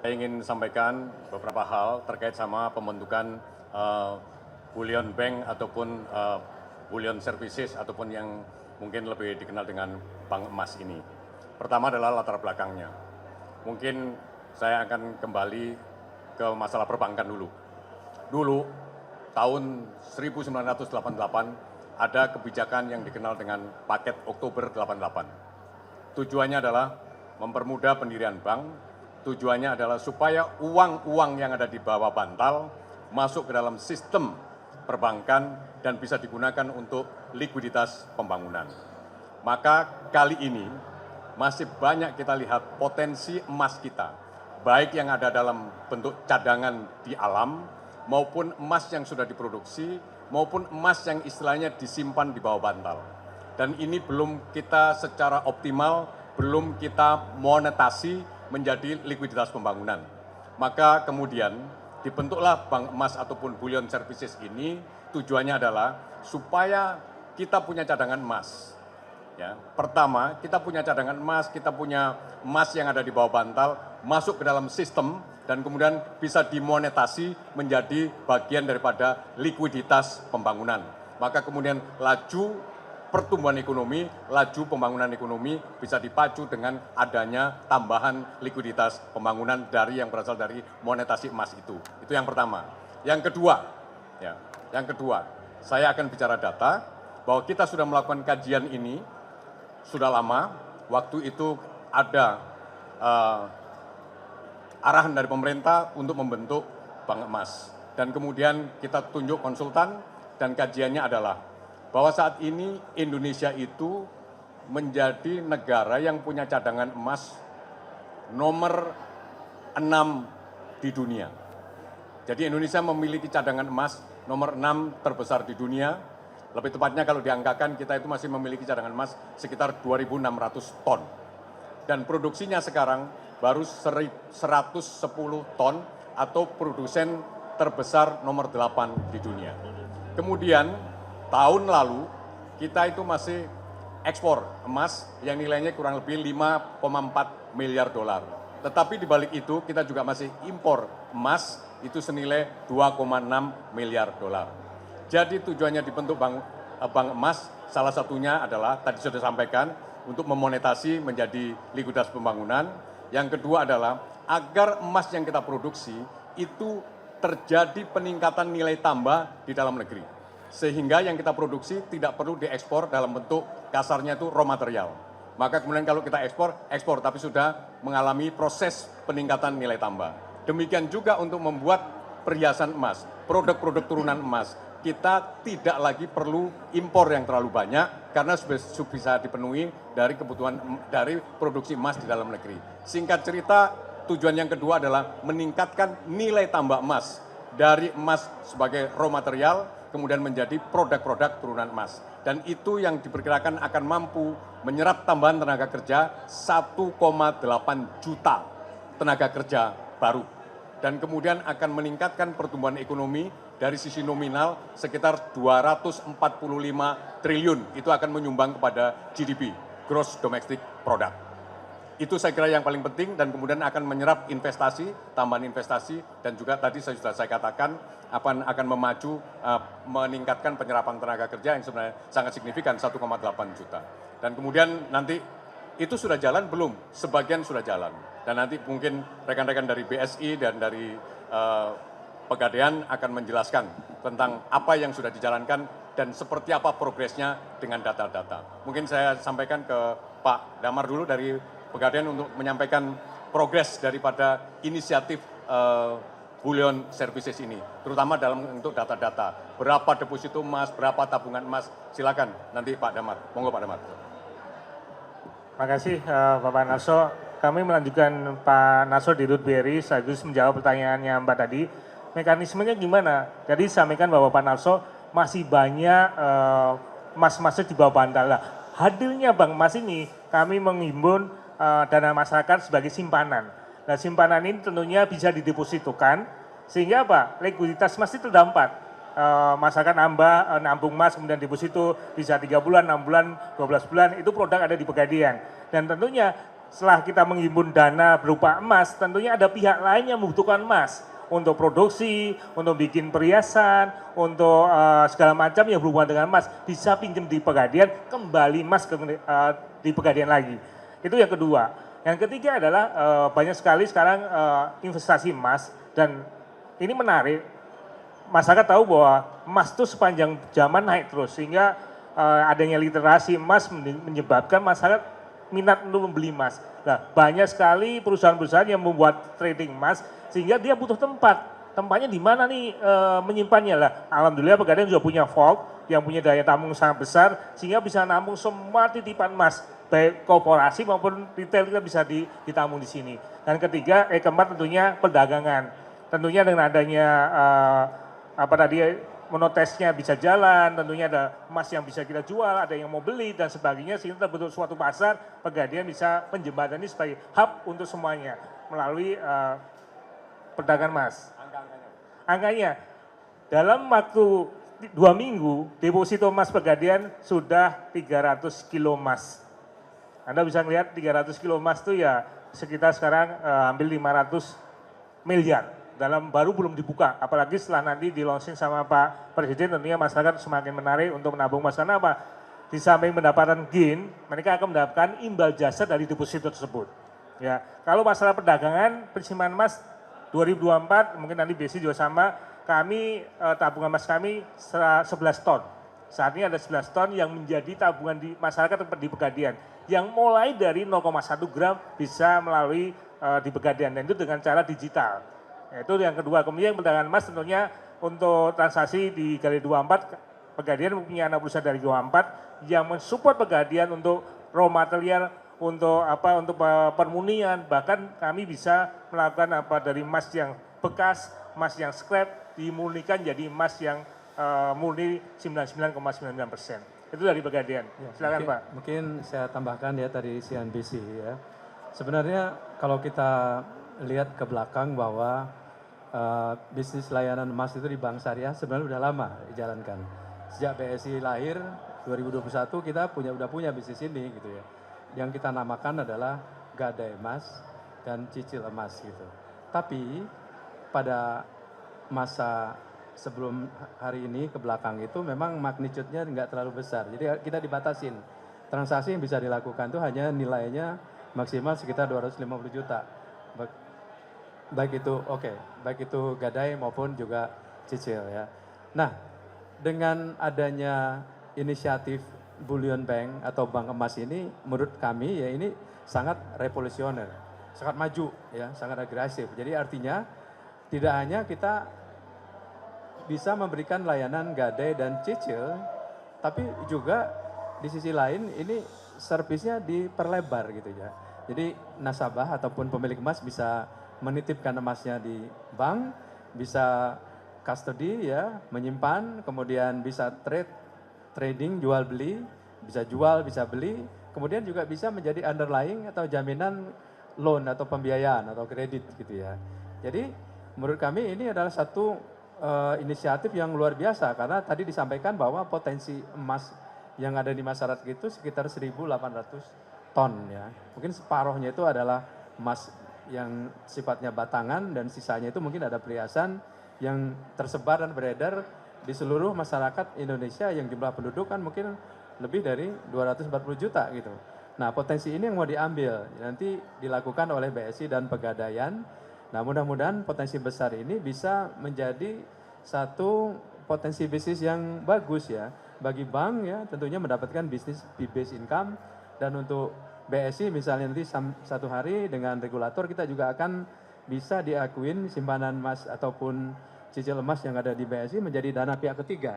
Saya ingin sampaikan beberapa hal terkait sama pembentukan bullion bank ataupun bullion services ataupun yang mungkin lebih dikenal dengan bank emas ini. Pertama adalah latar belakangnya. Mungkin saya akan kembali ke masalah perbankan dulu. Dulu tahun 1988 ada kebijakan yang dikenal dengan paket Oktober 88. Tujuannya adalah mempermudah pendirian bank. Tujuannya adalah supaya uang-uang yang ada di bawah bantal masuk ke dalam sistem perbankan dan bisa digunakan untuk likuiditas pembangunan. Maka kali ini masih banyak kita lihat potensi emas kita, baik yang ada dalam bentuk cadangan di alam maupun emas yang sudah diproduksi maupun emas yang istilahnya disimpan di bawah bantal. Dan ini belum kita secara optimal, belum kita monetasi menjadi likuiditas pembangunan. Maka kemudian dibentuklah bank emas ataupun bullion services ini, tujuannya adalah supaya kita punya cadangan emas. Ya, pertama, kita punya cadangan emas, kita punya emas yang ada di bawah bantal, masuk ke dalam sistem, dan kemudian bisa dimonetasi menjadi bagian daripada likuiditas pembangunan. Maka kemudian laju pertumbuhan ekonomi, laju pembangunan ekonomi bisa dipacu dengan adanya tambahan likuiditas pembangunan dari yang berasal dari monetasi emas itu. Itu yang pertama. Yang kedua, saya akan bicara data bahwa kita sudah melakukan kajian ini sudah lama. Waktu itu ada arahan dari pemerintah untuk membentuk bank emas. Dan kemudian kita tunjuk konsultan dan kajiannya adalah bahwa saat ini Indonesia itu menjadi negara yang punya cadangan emas nomor 6 di dunia. Jadi Indonesia memiliki cadangan emas nomor 6 terbesar di dunia. Lebih tepatnya kalau diangkakan kita itu masih memiliki cadangan emas sekitar 2.600 ton. Dan produksinya sekarang baru 110 ton atau produsen terbesar nomor 8 di dunia. Kemudian tahun lalu kita itu masih ekspor emas yang nilainya kurang lebih 5,4 miliar dolar. Tetapi di balik itu kita juga masih impor emas itu senilai 2,6 miliar dolar. Jadi tujuannya dibentuk bank emas salah satunya adalah tadi sudah sampaikan untuk memonetasi menjadi likuiditas pembangunan. Yang kedua adalah agar emas yang kita produksi itu terjadi peningkatan nilai tambah di dalam negeri. Sehingga yang kita produksi tidak perlu diekspor dalam bentuk kasarnya itu raw material. Maka kemudian kalau kita ekspor tapi sudah mengalami proses peningkatan nilai tambah. Demikian juga untuk membuat perhiasan emas, produk-produk turunan emas. Kita tidak lagi perlu impor yang terlalu banyak karena bisa dipenuhi dari kebutuhan dari produksi emas di dalam negeri. Singkat cerita, tujuan yang kedua adalah meningkatkan nilai tambah emas dari emas sebagai raw material kemudian menjadi produk-produk turunan emas. Dan itu yang diperkirakan akan mampu menyerap tambahan tenaga kerja 1,8 juta tenaga kerja baru. Dan kemudian akan meningkatkan pertumbuhan ekonomi dari sisi nominal sekitar 245 triliun. Itu akan menyumbang kepada GDP, Gross Domestic Product. Itu saya kira yang paling penting dan kemudian akan menyerap investasi, tambahan investasi dan juga tadi sudah saya katakan akan memacu meningkatkan penyerapan tenaga kerja yang sebenarnya sangat signifikan 1,8 juta. Dan kemudian nanti itu sudah jalan belum? Sebagian sudah jalan. Dan nanti mungkin rekan-rekan dari BSI dan dari Pegadaian akan menjelaskan tentang apa yang sudah dijalankan dan seperti apa progresnya dengan data-data. Mungkin saya sampaikan ke Pak Damar dulu dari Pegadaian untuk menyampaikan progres daripada inisiatif bullion services ini, terutama dalam bentuk data-data. Berapa deposito emas, berapa tabungan emas, silakan nanti Pak Damar. Monggo Pak Damar. Terima kasih Bapak Narso. Kami melanjutkan Pak Narso di Rut BRI sekaligus menjawab pertanyaannya Mbak tadi. Mekanismenya gimana? Jadi sampaikan bahwa Pak Narso masih banyak emas-emasnya di bawah bantal. Nah, hadirnya bank emas ini kami menghimpun dana masyarakat sebagai simpanan. Nah, simpanan ini tentunya bisa didepositokan sehingga apa? Likuiditas masih terdampak. Masyarakat nambung emas kemudian deposito bisa 3 bulan, 6 bulan, 12 bulan, itu produk ada di Pegadaian. Dan tentunya setelah kita menghimpun dana berupa emas, tentunya ada pihak lain yang membutuhkan emas untuk produksi, untuk bikin perhiasan, untuk segala macam yang berhubungan dengan emas, bisa pinjam di Pegadaian, kembali emas di Pegadaian lagi. Itu yang kedua. Yang ketiga adalah banyak sekali sekarang investasi emas, dan ini menarik. Masyarakat tahu bahwa emas itu sepanjang zaman naik terus, sehingga adanya literasi emas menyebabkan masyarakat minat untuk membeli emas. Nah, banyak sekali perusahaan-perusahaan yang membuat trading emas, sehingga dia butuh tempat. Tempatnya di mana nih menyimpannya lah. Alhamdulillah Pegadaian juga punya vault yang punya daya tampung sangat besar, sehingga bisa nampung semua titipan emas, baik korporasi maupun retail kita bisa ditampung di sini. Dan ketiga, keempat tentunya perdagangan. Tentunya dengan adanya monotesnya bisa jalan, tentunya ada emas yang bisa kita jual, ada yang mau beli dan sebagainya, sehingga terbentuk suatu pasar, Pegadaian bisa menjembatani sebagai hub untuk semuanya melalui perdagangan emas. Angkanya, dalam waktu 2 minggu, deposito emas Pegadaian sudah 300 kilo emas. Anda bisa melihat 300 kilo emas itu ya sekitar sekarang hampir 500 miliar. Baru belum dibuka, apalagi setelah nanti di launching sama Pak Presiden, tentunya masyarakat semakin menarik untuk menabung emas. Karena apa? Di samping mendapatkan gain, mereka akan mendapatkan imbal jasa dari deposito tersebut. Ya, kalau masalah perdagangan pensimpanan emas 2024, mungkin nanti BSI juga sama, kami tabungan emas kami 11 ton. Saat ini ada 11 ton yang menjadi tabungan di masyarakat di Pegadaian, yang mulai dari 0,1 gram bisa melalui di Pegadaian, dan itu dengan cara digital. Itu yang kedua. Kemudian perdagangan emas tentunya untuk transaksi di Gali 24, Pegadaian punya anak perusahaan dari 24 yang mensupport Pegadaian untuk raw material, untuk permunian, bahkan kami bisa melakukan dari emas yang bekas, emas yang scrap, dimurnikan jadi emas yang murni 99,99%. Itu dari Pegadaian. Ya, Silakan Pak. Mungkin saya tambahkan ya tadi CNBC ya. Sebenarnya kalau kita lihat ke belakang bahwa bisnis layanan emas itu di Bank Syariah sebenarnya udah lama dijalankan. Sejak BSI lahir 2021 kita udah punya bisnis ini gitu ya. Yang kita namakan adalah gadai emas dan cicil emas gitu. Tapi pada masa sebelum hari ini ke belakang itu memang magnitude-nya nggak terlalu besar. Jadi kita dibatasin. Transaksi yang bisa dilakukan itu hanya nilainya maksimal sekitar 250 juta. Baik itu gadai maupun juga cicil ya. Nah, dengan adanya inisiatif Bullion Bank atau bank emas ini, menurut kami ya ini sangat revolusioner, sangat maju ya, sangat agresif. Jadi artinya tidak hanya kita bisa memberikan layanan gadai dan cicil, tapi juga di sisi lain ini servisnya diperlebar gitu ya. Jadi nasabah ataupun pemilik emas bisa menitipkan emasnya di bank, bisa custody ya, menyimpan, kemudian bisa trading, jual beli, bisa jual, bisa beli, kemudian juga bisa menjadi underlying atau jaminan loan atau pembiayaan atau kredit gitu ya. Jadi menurut kami ini adalah satu inisiatif yang luar biasa, karena tadi disampaikan bahwa potensi emas yang ada di masyarakat itu sekitar 1.800 ton ya. Mungkin separuhnya itu adalah emas yang sifatnya batangan, dan sisanya itu mungkin ada perhiasan yang tersebar dan beredar di seluruh masyarakat Indonesia yang jumlah penduduk kan mungkin lebih dari 240 juta gitu. Nah, potensi ini yang mau diambil nanti dilakukan oleh BSI dan Pegadaian. Nah, mudah-mudahan potensi besar ini bisa menjadi satu potensi bisnis yang bagus ya bagi bank ya, tentunya mendapatkan bisnis fee-based income, dan untuk BSI misalnya nanti satu hari dengan regulator kita juga akan bisa diakuin simpanan emas ataupun cicil emas yang ada di BSI menjadi dana pihak ketiga.